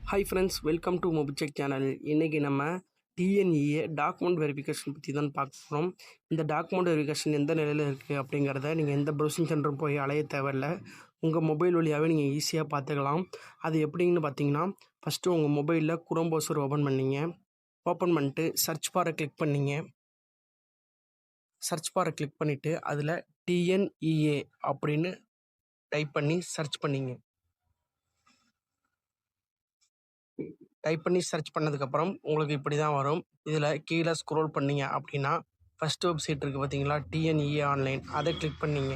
Hi friends, welcome to Mobicheck channel. இன்றைக்கி நம்ம TNEA document verification பற்றி தான் பார்க்க போகிறோம். இந்த டாக்குமெண்ட் வெரிஃபிகேஷன் எந்த நிலையில் இருக்குது அப்படிங்கிறத நீங்கள் எந்த ப்ரௌசிங் சென்டரும் போய் அலைய தேவையில்லை. உங்கள் மொபைல் வழியாகவே நீங்கள் ஈஸியாக பார்த்துக்கலாம். அது எப்படின்னு பார்த்தீங்கன்னா, ஃபஸ்ட்டு உங்கள் மொபைலில் குரோம் ப்ரௌசர் ஓப்பன் பண்ணிங்க. ஓப்பன் பண்ணிட்டு சர்ச் பாரை கிளிக் பண்ணிங்க. சர்ச் பாரை கிளிக் பண்ணிவிட்டு அதில் டிஎன்இஏ அப்படின்னு டைப் பண்ணி சர்ச் பண்ணிங்க. டைப் பண்ணி சர்ச் பண்ணதுக்கப்புறம் உங்களுக்கு இப்படி தான் வரும். இதில் கீழே ஸ்க்ரோல் பண்ணிங்க அப்படின்னா ஃபஸ்ட்டு வெப்சைட் இருக்குது பார்த்தீங்களா, டிஎன்இஏ ஆன்லைன், அதை கிளிக் பண்ணிங்க.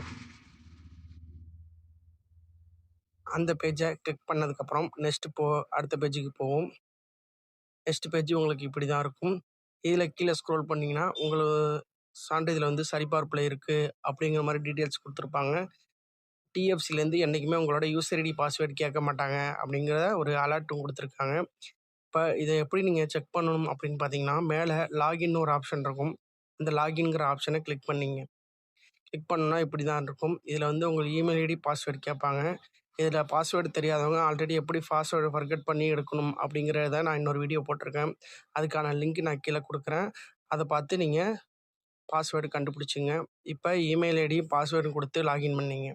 அந்த பேஜை கிளிக் பண்ணதுக்கப்புறம் அடுத்த பேஜுக்கு போவோம். நெக்ஸ்ட் பேஜ் உங்களுக்கு இப்படி தான் இருக்கும். இதில் கீழே ஸ்க்ரோல் பண்ணிங்கன்னா உங்களுக்கு சான்றிதழ் வந்து சரிபார்ப்பில் இருக்குது அப்படிங்கிற மாதிரி டீட்டெயில்ஸ் கொடுத்துருப்பாங்க. டிஎஃப்சிலேருந்து என்றைக்குமே உங்களோட யூசர் ஐடி பாஸ்வேர்டு கேட்க மாட்டாங்க அப்படிங்கிற ஒரு அலர்ட்டும் கொடுத்துருக்காங்க. இப்போ இதை எப்படி நீங்கள் செக் பண்ணணும் அப்படின்னு பார்த்தீங்கன்னா, மேலே லாகின்னு ஒரு ஆப்ஷன் இருக்கும். இந்த லாகின்ங்கிற ஆப்ஷனை கிளிக் பண்ணிங்க. கிளிக் பண்ணோன்னா இப்படி தான் இருக்கும். இதில் வந்து உங்கள் இமெயில் ஐடி பாஸ்வேர்டு கேட்பாங்க. இதில் பாஸ்வேர்டு தெரியாதவங்க ஆல்ரெடி எப்படி பாஸ்வேர்டு ஃபர்கெட் பண்ணி எடுக்கணும் அப்படிங்கிறத நான் இன்னொரு வீடியோ போட்டிருக்கேன். அதுக்கான லிங்க் நான் கீழே கொடுக்குறேன். அதை பார்த்து நீங்கள் பாஸ்வேர்டு கண்டுபிடிச்சிங்க. இப்போ இமெயில் ஐடியும் பாஸ்வேர்டும் கொடுத்து லாகின் பண்ணிங்க.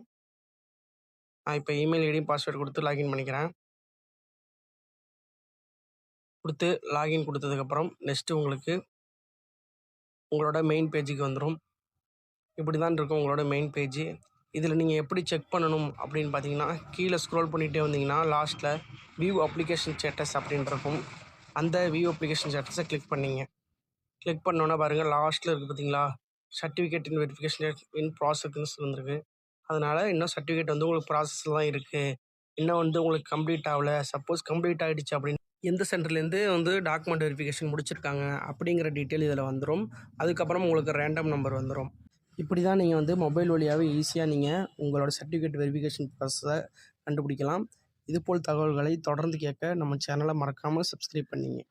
நான் இப்போ இமெயில் ஐடியும் பாஸ்வேர்டு கொடுத்து லாகின் பண்ணிக்கிறேன். கொடுத்து லாகின் கொடுத்ததுக்கப்புறம் நெக்ஸ்ட்டு உங்களுக்கு உங்களோட மெயின் பேஜுக்கு வந்துடும். இப்படி தான் இருக்கும் உங்களோட மெயின் பேஜு. இதில் நீங்கள் எப்படி செக் பண்ணணும் அப்படின்னு பார்த்தீங்கன்னா, கீழே ஸ்க்ரோல் பண்ணிகிட்டே வந்தீங்கன்னா லாஸ்ட்டில் வியூ அப்ளிகேஷன் ஸ்டேட்டஸ் அப்படின்னு இருக்கும். அந்த வியூ அப்ளிகேஷன் ஸ்டேட்டஸை கிளிக் பண்ணிங்க. கிளிக் பண்ணோன்னா பாருங்கள், லாஸ்ட்டில் இருக்குது பார்த்தீங்களா, சர்டிஃபிகேட் இன் வெரிஃபிகேஷன் இன் ப்ராசஸ்ன்னு வந்துருக்கு. அதனால் இன்னும் சர்டிஃபிகேட் வந்து உங்களுக்கு ப்ராசஸில் தான் இருக்குது. இன்னும் வந்து உங்களுக்கு கம்ப்ளீட் ஆகலை. சப்போஸ் கம்ப்ளீட் ஆகிடுச்சு அப்படின்னு எந்த சென்டர்லேருந்து வந்து டாக்குமெண்ட் வெரிஃபிகேஷன் முடிச்சிருக்காங்க அப்படிங்கிற டீட்டெயில் இதில் வந்துடும். அதுக்கப்புறம் உங்களுக்கு ரேண்டம் நம்பர் வந்துடும். இப்படி தான் நீங்கள் வந்து மொபைல் வழியாகவே ஈஸியாக நீங்கள் உங்களோட சர்டிஃபிகேட் வெரிஃபிகேஷன் ப்ராசஸை கண்டுபிடிக்கலாம். இதுபோல் தகவல்களை தொடர்ந்து கேட்க நம்ம சேனலை மறக்காமல் சப்ஸ்கிரைப் பண்ணிங்க.